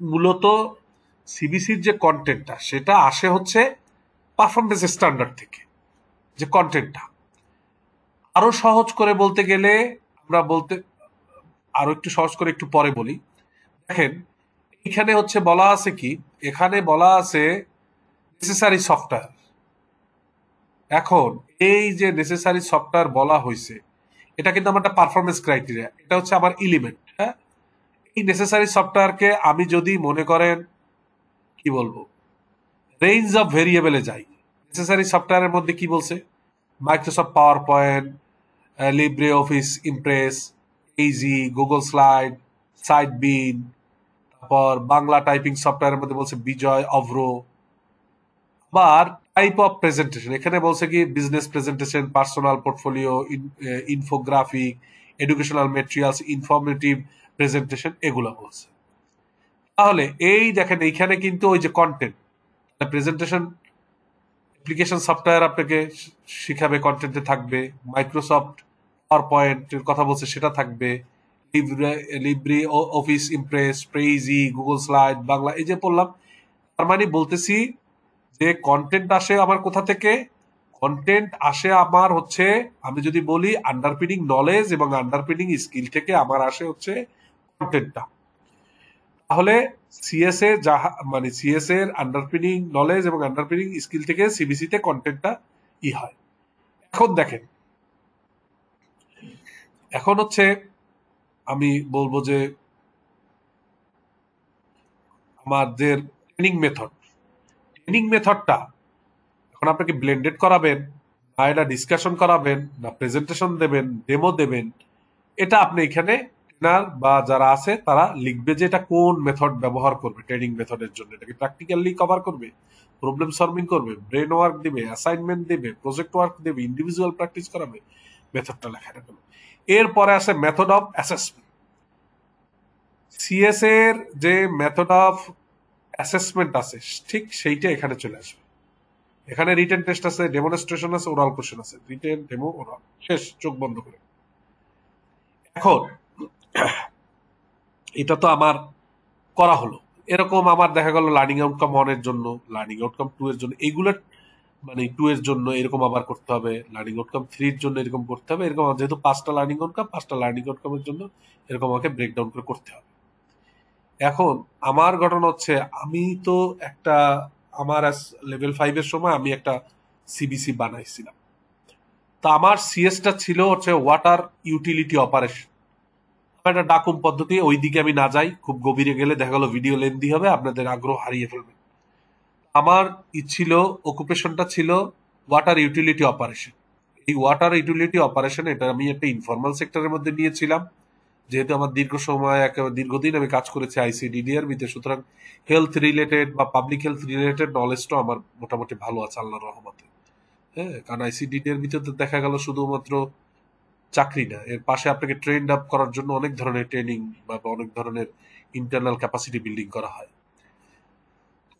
মূলত সিবিসির যে কন্টেন্টটা সেটা আসে হচ্ছে পারফরমেন্স স্ট্যান্ডার্ড থেকে, যে কন্টেন্টটা আরো সহজ করে বলতে গেলে আমরা বলতে আরো একটু সহজ করে একটু পরে বলি। দেখেন এখানে হচ্ছে বলা আছে কি, এখানে বলা আছে নেসেসারি সফটওয়্যার। এখন এই যে নেসেসারি সফটওয়্যার বলা হয়েছে, এটা কিন্তু আমার একটা পারফরমেন্স ক্রাইটেরিয়া, এটা হচ্ছে আমার এলিমেন্ট। হ্যাঁ, এই নেসেসারি সফটওয়্যারকে আমি যদি মনে করেন কি বলবো রেঞ্জ অফ ভেরিয়েবলে যাই, নেসেসারি সফটওয়্যারের মধ্যে কি বলছে, Microsoft PowerPoint, LibreOffice Impress, এইজি, গুগল স্লাইড, সাইট বিন, তারপর বাংলা টাইপিং সফটওয়্যারের মধ্যে বলছে বিজয়, অভ্র। আবার টাইপ অফ প্রেজেন্টেশন এখানে বলছে কি business presentation, personal portfolio, infographic, educational materials, informative presentation, এগুলো বলছে। তাহলে এই দেখেন এইখানে কিন্তু ওই যে কন্টেন্ট প্রেজেন্টেশন অ্যাপ্লিকেশন সফটওয়্যার আপনাকে শিখাবে, কন্টেন্টে থাকবে। মাইক্রোসফট পাওয়ার পয়েন্টের কথা বলছে, সেটা থাকবে। LibreOffice Impress, Prezi, Google slide, Bangla, এই যে বললাম। তার মানে বলতেছি যে কন্টেন্ট আসে আমার কোথা থেকে, কন্টেন্ট আসে আমার হচ্ছে, আমি যদি বলি আন্ডারপিনিং নলেজ এবং আন্ডারপিনিং স্কিল থেকে আমার আসে হচ্ছে কন্টেন্টটা। তাহলে সিএস এ মানে সিএস এর আন্ডারপিনিং নলেজ এবং আন্ডারপিনিং স্কিল থেকে সিবিসি তে কন্টেন্টটা হয়। এখন দেখেন, এখন হচ্ছে আমি বলবো যে আমাদের ট্রেনিং মেথডটা এখন আপনাকে ব্লেন্ডেড করাবেন, না এটা ডিসকাশন করাবেন, না প্রেজেন্টেশন দেবেন, ডেমো দেবেন, এটা আপনি এখানে ট্রেনার বা যারা আছে তারা লিখবে যে এটা কোন মেথড ব্যবহার করবে ট্রেনিং মেথডের জন্য। এটাকে প্র্যাকটিক্যালি কভার করবে, প্রবলেম সলভিং করবে, ব্রেন ওয়ার্ক দিবে, অ্যাসাইনমেন্ট দিবে, প্রজেক্ট ওয়ার্ক দিবে, ইন্ডিভিজুয়াল প্র্যাকটিস করাবে, মেথডটা লেখা রাখবে। এরপরে আসে মেথড অফ অ্যাসেসমেন্ট। সিএস এর যে মেথড অফ অ্যাসেসমেন্ট আছে ঠিক সেইটা এখানে চলে আসবে। এখানে রিটেন টেস্ট আছে, ডেমনস্ট্রেশন আছে, ওরাল কোশ্চেন আছে, রিটেন, ডেমো, ওরাল, শেষ, চোখ বন্ধ করে। এখন এটা তো আমার করা হলো, এরকম আমার দেখা গেল লার্নিং আউটকাম 1 এর জন্য, লার্নিং আউটকাম 2 এর জন্য, এইগুলো মানে 2 এর জন্য এরকম আবার করতে হবে, লার্নিং আউটকাম 3 এর জন্য এরকম করতে হবে, এরকম যেহেতু 5টা লার্নিং আউটকাম, 5টা লার্নিং আউটকামের জন্য এরকম আমাকে ব্রেকডাউন করে করতে হবে। এখন আমার ঘটনা হচ্ছে আমি তো একটা আমার লেভেল 5 এর সময় আমি একটা সিবিসি বানাইছিলাম। তা আমার সিএসটা ছিল হচ্ছে ওয়াটার ইউটিলিটি অপারেশন, একটা ডাকুম পদ্ধতি। ওই দিকে আমি না যাই, খুব গভীরে গেলে দেখা গেল ভিডিও লেন্দি হবে, আপনাদের আগ্রহ হারিয়ে ফেলবে। আমার ছিল অকুপেশনটা ছিল ওয়াটার ইউটিলিটি অপারেশন। এই ওয়াটার ইউটিলিটি অপারেশন এটা আমি একটা ইনফর্মাল সেক্টরের মধ্যে নিয়েছিলাম, যেহেতু আমার দীর্ঘ সময় একেবারে দীর্ঘদিন আমি কাজ করেছি আইসিডিডিআর ভিতরে, সুতরাং হেলথ রিলেটেড বা পাবলিক হেলথ রিলেটেড নলেজটা আমার মোটামুটি ভালো আছে আল্লাহর রহমতে। হ্যাঁ, কারণ আইসিডিডিআর ভিতরে দেখা গেল শুধুমাত্র চাকরি না, এর পাশে আপনাকে ট্রেন্ড আপ করার জন্য অনেক ধরনের ট্রেনিং বা অনেক ধরনের ইন্টারনাল ক্যাপাসিটি বিল্ডিং করা হয়।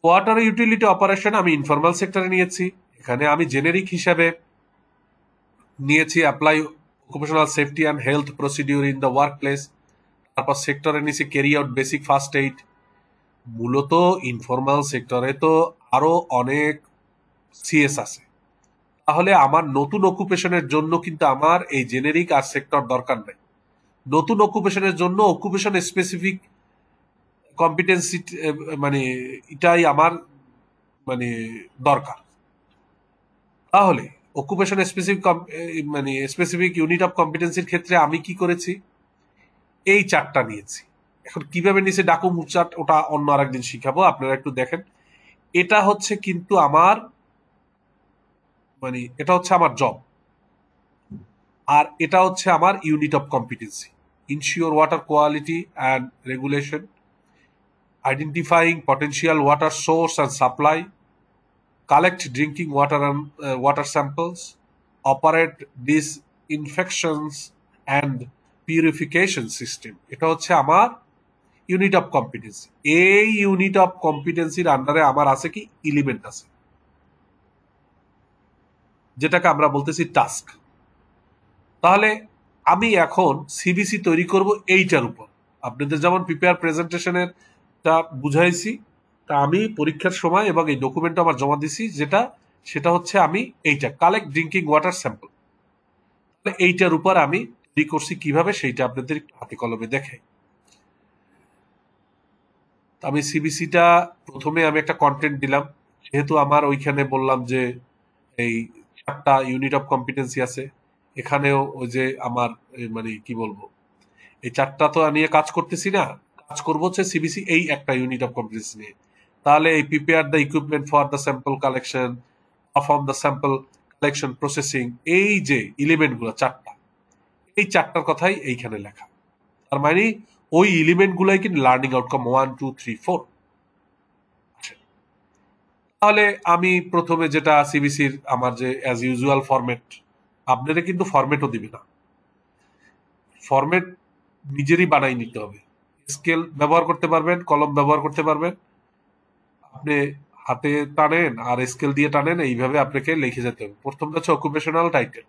ওয়াটার ইউটিলিটি অপারেশন আমি ইনফর্মাল সেক্টরে নিয়েছি। এখানে আমি জেনেরিক হিসাবে নিয়েছি apply occupational safety and health procedure in the work place. তারপর সেক্টরে নিয়েছি carry out basic first aid. মূলত ইনফর্মাল সেক্টরে তো আরো অনেক সিএস আছে, তাহলে আমার নতুন অকুপেশনের জন্য কিন্তু আমার এই জেনেরিক আর সেক্টর দরকার নাই। নতুন অকুপেশনের জন্য অকুপেশন স্পেসিফিক কম্পিটেন্সি মানে এটাই আমার মানে দরকার। তাহলে অকুপেশন স্পেসিফিক মানে স্পেসিফিক ইউনিট অফ কম্পিটেন্সির ক্ষেত্রে আমি কি করেছি, এই চারটা নিয়েছি। এখন কিভাবে নিয়েছি ডাকু মুচাট ওটা অন্য আরেকদিন শিখাবো, আপনারা একটু দেখেন। এটা হচ্ছে কিন্তু আমার মানে এটা হচ্ছে আমার জব, আর এটা হচ্ছে আমার unit of competency. Ensure water quality and regulation, identifying potential water source and supply, collect drinking water and water samples, operate disinfections and purification system. এটা হচ্ছে আমার ইউনিট অফ কম্পিটেন্সি। এই ইউনিট অফ কম্পিটেন্সির আন্ডারে আমার আছে কি এলিমেন্ট আছে, যেটাকে আমরা বলতেছি টাস্ক। তাহলে আমি এখন সিবিসি তৈরি করব এইটার উপর। আপনাদের যেমন প্রিপেয়ার প্রেজেন্টেশনের টা বুঝাইছি, তা আমি পরীক্ষার সময় এবং এই ডকুমেন্ট আমার জমা দিছি সেটা হচ্ছে আমি এইটা কালেক্ট ড্রিঙ্কিং ওয়াটার স্যাম্পল, এইটার উপর আমি তৈরি করছি কিভাবে সেইটা আপনাদের হাতে কলমে দেখাই। আমি সিবিসিটা প্রথমে আমি একটা কন্টেন্ট দিলাম, যেহেতু আমার ওইখানে বললাম যে এই 4টা ইউনিট অফ কম্পিটেন্সি আছে, এখানেও ওই যে আমার মানে কি বলবো, এই 4টা তো নিয়ে কাজ করতেছি না, কাজ করবো হচ্ছে সিবিসি এই একটা ইউনিট অফ কম্পিটেন্সি নিয়ে। তাহলে এই prepare the equipment for the sample collection, perform the sample collection processing, এই যে এলিমেন্ট গুলো 4টা, এই 4টার কথাই এইখানে লেখা। তার মানে ওই এলিমেন্ট গুলাই কিন্তু লার্নিং আউটকাম 1 2 3 4। তাহলে আমি প্রথমে যেটা সিবিসির আমার যে অ্যাজ ইউজুয়াল ফরম্যাট, আপনাদের কিন্তু ফরম্যাটও দিবে না, ফরম্যাট নিজেরই বানাই নিতে হবে। স্কেল ব্যবহার করতে পারবেন, কলম ব্যবহার করতে পারবেন, আপনি হাতে টানেন আর স্কেল দিয়ে টানেন, এইভাবে আপনাকে লিখে যেতে হবে। প্রথমটা হচ্ছে occupational title,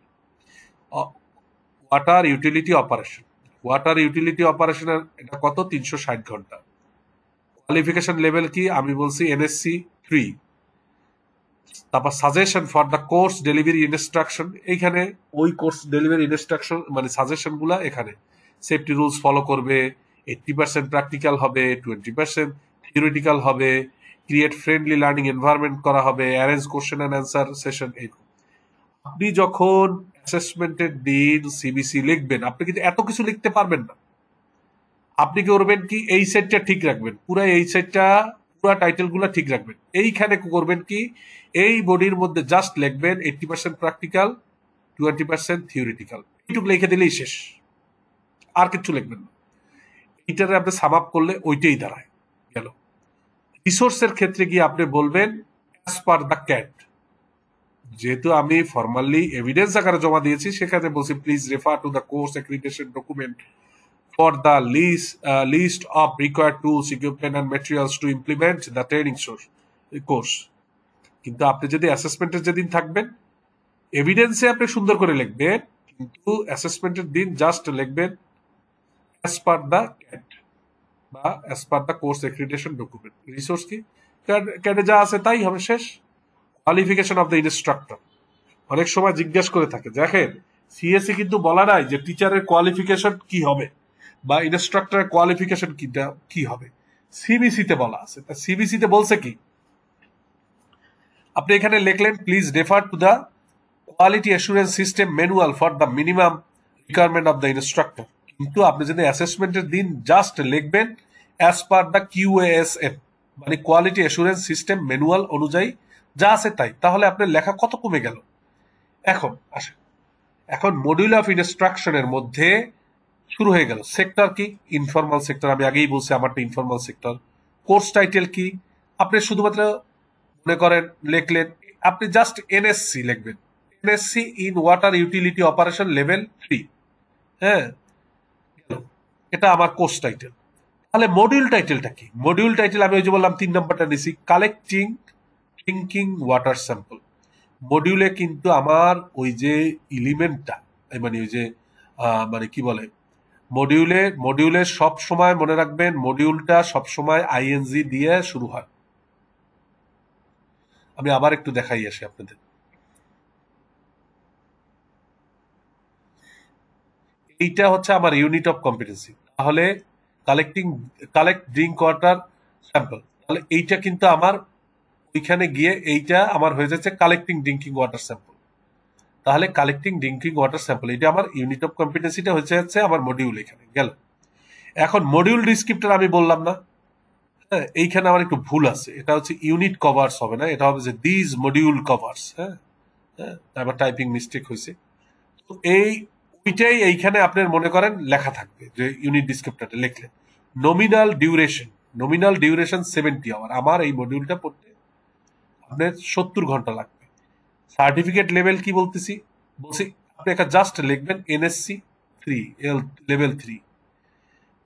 water utility operation. Water utility অপারেশনের এটা কত, 360 ঘন্টা। কোয়ালিফিকেশন লেভেল কি, আমি বলছি এনএসসি 3। তারপর suggestion for the course delivery instruction, এইখানে ওই কোর্স ডেলিভারি ইনস্ট্রাকশন মানে সাজেশন গুলা এখানে সেফটি রুলস ফলো করবে, 80% প্র্যাকটিক্যাল হবে, 20% থিওরিটিক্যাল হবে, ক্রিয়েট ফ্রেন্ডলি লার্নিং এনভায়রনমেন্ট করা হবে, arrange question and answer session. আপনি যখন অ্যাসেসমেন্টের দিন সিবিসি লিখবেন, আপনি কিন্তু এত কিছু লিখতে পারবেন না। আপনি কি করবেন কি, এই সাইডটা ঠিক রাখবেন, পুরো এই সাইডটা পুরো টাইটেল গুলা ঠিক রাখবেন। এইখানে করবেন কি, এই বডির মধ্যে জাস্ট লিখবেন 80% প্র্যাকটিক্যাল, 20% থিওরিটিক্যাল, এইটুকু লিখে দিলেই শেষ, আর কিছু লিখবেন না। এটারে আপনি সাম আপ করলে ওইটাই দাঁড়ায় গেল। রিসোর্সের ক্ষেত্রে গিয়ে আপনি বলবেন অ্যাজ পার দ্য ক্যাট, যেহেতু আমি ফর্মালি এভিডেন্স আকারে জমা দিয়েছি, সেখানে বলছি please refer to the course accreditation document for the list of required tools, equipment and materials to implement the training course. কিন্তু আপনি যদি অ্যাসেসমেন্টের যেদিন থাকবেন, এভিডেন্সে আপনি সুন্দর করে লিখবেন, কিন্তু অ্যাসেসমেন্টের দিন জাস্ট লিখবেন অ্যাজ পার দ্য ক্যাট বা as per the course accreditation document. Resource কি, ক্যাডে যা আছে তাই হবে, শেষ। কোয়ালিফিকেশন অফ দ্য ইনস্ট্রাক্টর, অনেক সময় জিজ্ঞাসা করে থাকে, দেখেন সিএসসি কিন্তু বলা নাই যে টিচারের কোয়ালিফিকেশন কি হবে বা ইনস্ট্রাক্টরের কোয়ালিফিকেশন কি হবে, সিবিসিতে বলা আছে। তা সিবিসিতে বলছে কি, আপনি এখানে লিখলেন please refer to the quality assurance system manual for the minimum requirement of the instructor. কিন্তু আপনি যদি অ্যাসেসমেন্টের দিন জাস্ট লিখবেন অ্যাজ পার দ্য কিউএএসএম, মানে কোয়ালিটি অ্যাসুরেন্স সিস্টেম ম্যানুয়াল অনুযায়ী যা আছে তাই, তাহলে আপনার লেখা কত কমে গেল। এখন আসেন, এখন মডিউল অফ ইনস্ট্রাকশনের মধ্যে শুরু হয়ে গেল সেক্টর কি, ইনফর্মাল সেক্টর, আমি আগেই বলছি আমারটা ইনফর্মাল সেক্টর। কোর্স টাইটেল কি, আপনি শুধুমাত্র মনে করেন লিখলেন, আপনি জাস্ট এনএসসি লিখবেন, NSC in water utility operation level 3। হ্যাঁ, এটা আমার কোর্স টাইটেল। তাহলে মডিউল টাইটেলটা কি, মডিউল টাইটেল আমি ওই যে বললাম 3 নম্বরটা নিছি, কালেক্টিং ড্রিঙ্কিং ওয়াটার স্যাম্পল। মডিউলে কিন্তু আমার ওই যে এলিমেন্টটা, মানে ওই যে মানে কি বলে, মডিউলে সব সময় মনে রাখবেন, মডিউলটা সব সময় আইএনজি দিয়ে শুরু হয়। আমি আবার একটু দেখাই আসি আপনাদের। এইটা হচ্ছে আমার ইউনিট অফ কম্পিটেন্সি। তাহলে কালেক্ট ড্রিঙ্ক ওয়াটার স্যাম্পল, তাহলে এইটা কিন্তু আমার ওইখানে গিয়ে এইটা আমার হয়ে যাচ্ছে কালেক্টিং ড্রিঙ্কিং ওয়াটার স্যাম্পল। তাহলে কালেক্টিং ড্রিঙ্কিং ওয়াটার স্যাম্পল, এটা আমার ইউনিট অফ কম্পিটেন্সিটা হচ্ছে যাচ্ছে আমার মডিউল এখানে গেল। এখন মডিউল ডিসক্রিপ্টর আমি বললাম না, হ্যাঁ, এইখানে আমার একটু ভুল আছে, এটা হচ্ছে ইউনিট কভার্স হবে না, এটা হবে যে দিস মডিউল কভার্স। হ্যাঁ, হ্যাঁ, আমার টাইপিং মিস্টেক হয়েছে। তো ওইটাই এইখানে আপনার মনে করেন লেখা থাকবে যে ইউনিট ডিসক্রিপ্টরটা লিখলে নমিনাল ডিউরেশন 70 আওয়ার, আমার এই মডিউলটা পড়তে আপনার 70 ঘন্টা লাগবে। সার্টিফিকেট লেভেল কি বলতেছি, বলছি আপনি একটা জাস্ট লিখবেন NSC 3 level 3।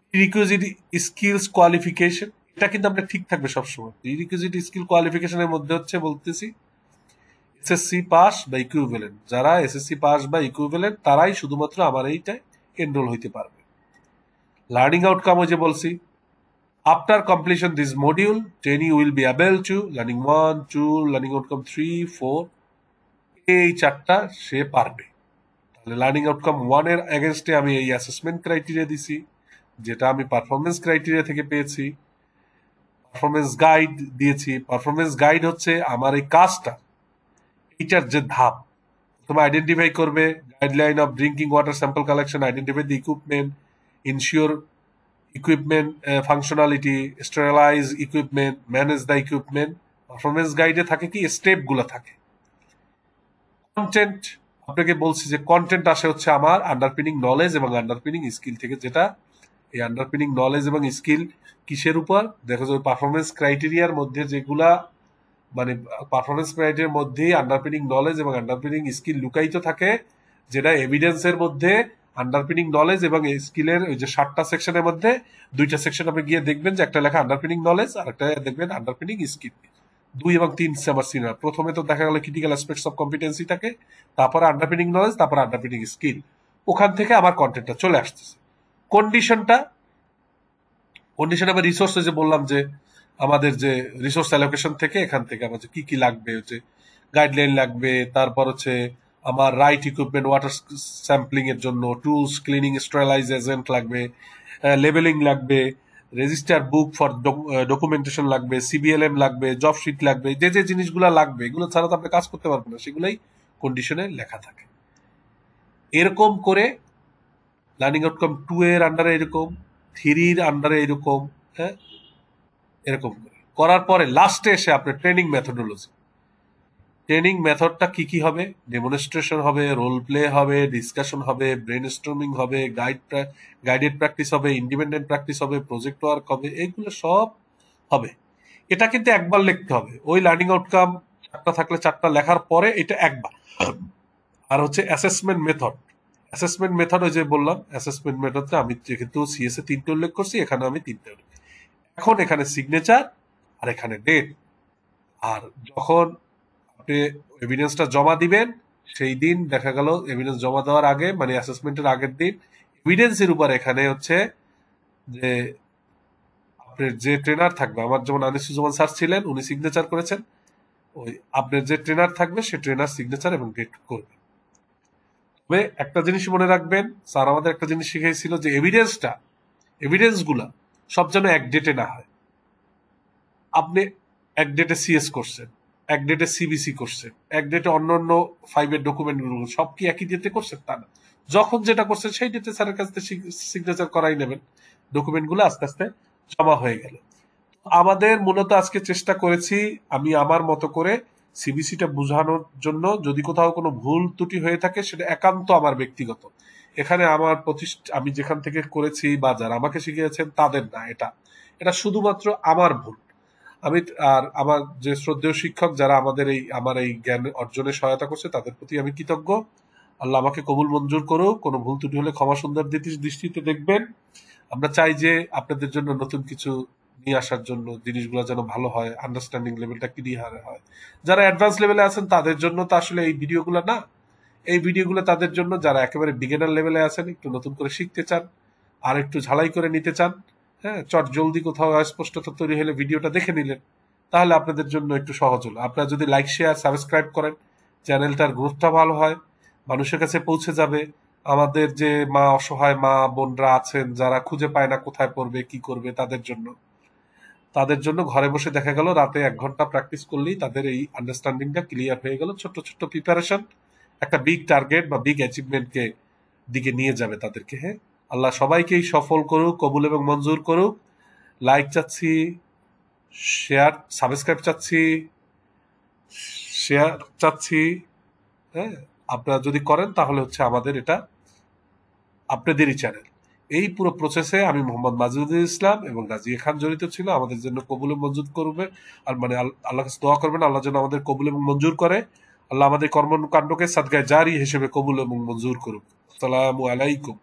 Prerequisite skills qualification, এটা কিন্তু আপনার ঠিক থাকবে সবসময়। প্রিরিকুইজিট স্কিল কোয়ালিফিকেশনের মধ্যে হচ্ছে বলতেছি এসএসসি পাস বা ইকুইভ্যালেন্ট, যারা এসএসসি পাস বা ইকুইভ্যালেন্ট তারাই শুধুমাত্র আমার এইটাই এনরোল হইতে পারবে। লার্নিং আউটকাম ওই যে বলছি, after completion this module trainee will be able to learning 1, 2, learning outcome 3, 4, এই চারটা সে পারবে। তাহলে লার্নিং আউটকাম 1 এর এগেনস্টে আমি এই অ্যাসেসমেন্ট ক্রাইটেরিয়া দিছি, যেটা আমি পারফরমেন্স ক্রাইটেরিয়া থেকে পেয়েছি। পারফরমেন্স গাইড দিয়েছি। পারফরমেন্স গাইড হচ্ছে আমার এই কাজটা, এইটার যে ধাপ, তুমি আইডেন্টিফাই করবে guideline of drinking water sample collection, identify the equipment, ensure equipment functionality, sterilise equipment, manage the equipment. Performance গাইডে থাকে কি স্টেপগুলো থাকে। কন্টেন্ট, আপনাকে বলছি যে কন্টেন্ট আসে হচ্ছে আমার আন্ডারপিনিং নলেজ এবং আন্ডারপিনিং স্কিল থেকে, যেটা এই আন্ডারপিনিং নলেজ এবং স্কিল কিসের উপর দেখো যে পারফরমেন্স ক্রাইটেরিয়ার মধ্যে যেগুলা মানে পারফরমেন্স ক্রাইটেরিয়ার মধ্যেই আন্ডারপিনিং নলেজ এবং আন্ডারপিনিং স্কিল লুকায়িত থাকে, যেটা এভিডেন্সের মধ্যে আন্ডারপিনিং নলেজ এবং স্কিলের ওই যে 7টা সেকশনের মধ্যে 2টা সেকশন আপনি গিয়ে দেখবেন যে একটা লেখা আন্ডারপিনিং নলেজ আর একটা দেখবেন আন্ডারপিনিং স্কিল। 2 এবং 3 আমার সিনিয়র। প্রথমে তো দেখা গেল ক্রিটিক্যাল অ্যাসপেক্টস অফ কম্পিটেন্সি থাকে, তারপরে আন্ডারপিনিং নলেজ, তারপরে আন্ডারপিনিং স্কিল। ওখান থেকে আমার কন্টেন্টটা চলে আসতেছে। কন্ডিশন আমি রিসোর্স যে বললাম যে আমাদের যে রিসোর্স অ্যালোকেশন থেকে এখান থেকে আমার কি কি লাগবে হচ্ছে গাইডলাইন লাগবে, তারপর হচ্ছে আমার রাইট ইকুইপমেন্ট ওয়াটার স্যাম্পলিং এর জন্য, টুলস, ক্লিনিং, স্টেরিলাইজ এজেন্ট লাগবে, লেবেলিং লাগবে, রেজিস্টার বুক ফর ডকুমেন্টেশন লাগবে, সিবিএলএম লাগবে, জব শিট লাগবে, যে যে জিনিসগুলো লাগবে এগুলো ছাড়া তো আপনি কাজ করতে পারবেন না, সেগুলাই কন্ডিশনে লেখা থাকে। এরকম করে লার্নিং আউটকাম 2 এর আন্ডারে এরকম, 3 এর আন্ডারে এরকম, হ্যাঁ, এরকম করার পরে লাস্টে এসে আপনার ট্রেনিং মেথোডোলজি। ট্রেনিং মেথডটা কি কি হবে? ডেমনস্ট্রেশন হবে, রোল প্লে হবে, ডিসকাশন হবে, ব্রেনস্টর্মিং হবে, গাইডেড প্র্যাকটিস হবে, ইন্ডিপেন্ডেন্ট প্র্যাকটিস হবে, প্রজেক্ট ওয়ার্ক হবে, এইগুলো সব হবে। এটা কিন্তু একবার লিখতে হবে। ওই লার্নিং আউটকাম 4টা থাকলে 4টা লেখার পরে এটা একবার। আর হচ্ছে অ্যাসেসমেন্ট মেথড। অ্যাসেসমেন্ট মেথড ওই যে বললাম, অ্যাসেসমেন্ট মেথডটা আমি যেহেতু সিএস এ 3টে উল্লেখ করছি, এখানে আমি 3টে উল্লেখ। এখন এখানে সিগনেচার আর এখানে ডেট। আর যখন আপনি এভিডেন্সটা জমা দিবেন সেই দিন দেখা গেল এভিডেন্স জমা দেওয়ার আগে মানে অ্যাসেসমেন্টের আগের দিন এভিডেন্সের উপর এখানে হচ্ছে যে আপনার যে ট্রেনার থাকবে, আমার যেমন আনিসুজ্জামান স্যার ছিলেন, উনি সিগনেচার করেছেন, ওই আপনার যে ট্রেনার থাকবে সে ট্রেনার সিগনেচার এবং ডেট করবে। তবে একটা জিনিস মনে রাখবেন, স্যার আমাদের একটা জিনিস শিখিয়েছিল যে এভিডেন্সগুলা সব যেন এক ডেটে না হয়। আপনি এক ডেটে সিএস করছেন, এক ডেটে সিবিসি করছেন, এক ডেটে অন্য অন্য 5 এর ডকুমেন্টগুলো সব কি একই ডেটে করছেন তা না। যখন যেটা করছেন সেই ডেটে স্যারের কাছ থেকে সিগনেচার করাই নেবেন, ডকুমেন্টগুলো আস্তে আস্তে জমা হয়ে গেল। আমাদের মূলত আজকে চেষ্টা করেছি আমি আমার মতো করে সিবিসিটা বোঝানোর জন্য। যদি কোথাও কোনো ভুল ত্রুটি হয়ে থাকে সেটা একান্ত আমার ব্যক্তিগত, এখানে আমার আমি যেখান থেকে করেছি বা যারা আমাকে শিখিয়েছেন তাদের না, এটা শুধুমাত্র আমার ভুল। আমি আর আমার যে শ্রদ্ধেয় শিক্ষক যারা আমার এই জ্ঞান অর্জনে সহায়তা করছে তাদের প্রতি আমি কৃতজ্ঞ। আল্লাহ আমাকে কবুল মঞ্জুর করুক। কোনো ভুল ত্রুটি হলে ক্ষমা সুন্দর দৃষ্টিতে দেখবেন। আমরা চাই যে আপনাদের জন্য নতুন কিছু নিয়ে আসার জন্য, জিনিসগুলো যেন ভালো হয়, আন্ডারস্ট্যান্ডিং লেভেলটা ক্লিয়ার হয়। যারা অ্যাডভান্স লেভেলে আছেন তাদের জন্য তো আসলে এই ভিডিওগুলো না, এই ভিডিওগুলো তাদের জন্য যারা একেবারে বিগিনার লেভেলে আছেন, একটু নতুন করে শিখতে চান আর একটু ঝালাই করে নিতে চান। হ্যাঁ, চট জলদি কোথাও অস্পষ্টতা তৈরি হলে ভিডিওটা দেখে নিলেন, তাহলে আপনাদের জন্য একটু সহজ হলো। আপনারা যদি লাইক, শেয়ার, সাবস্ক্রাইব করেন, চ্যানেলটার গ্রোথটা ভালো হয়, মানুষের কাছে পৌঁছে যাবে। আমাদের যে অসহায় মা বোনরা আছেন যারা খুঁজে পায় না কোথায় পড়বে কি করবে, তাদের জন্য ঘরে বসে দেখা গেল রাতে 1 ঘন্টা প্র্যাকটিস করলেই তাদের এই আন্ডারস্ট্যান্ডিংটা ক্লিয়ার হয়ে গেল। ছোট্ট ছোট্ট প্রিপারেশন একটা বিগ টার্গেট বা বিগ অ্যাচিভমেন্টকে দিকে নিয়ে যাবে তাদেরকে। হ্যাঁ, আল্লাহ সবাইকেই সফল করুক, কবুল এবং মঞ্জুর করুক। লাইক চাচ্ছি, সাবস্ক্রাইব শেয়ার চাচ্ছি। হ্যাঁ, আপনারা যদি করেন তাহলে হচ্ছে আমাদের এটা আপনাদেরই চ্যানেল। এই পুরো প্রসেসে আমি মোহাম্মদ মাজিদুল ইসলাম এবং রাজিয়া খান জড়িত ছিল। আমাদের জন্য কবুল এবং মঞ্জুর করবে, আর মানে আল্লাহ কাছে দোয়া করবেন আল্লাহ যেন আমাদের কবুল এবং মঞ্জুর করে। আল্লাহ আমাদের কর্মকাণ্ডকে সাদগায়ে জারি হিসেবে কবুল এবং মঞ্জুর করুক। আসসালামু আলাইকুম।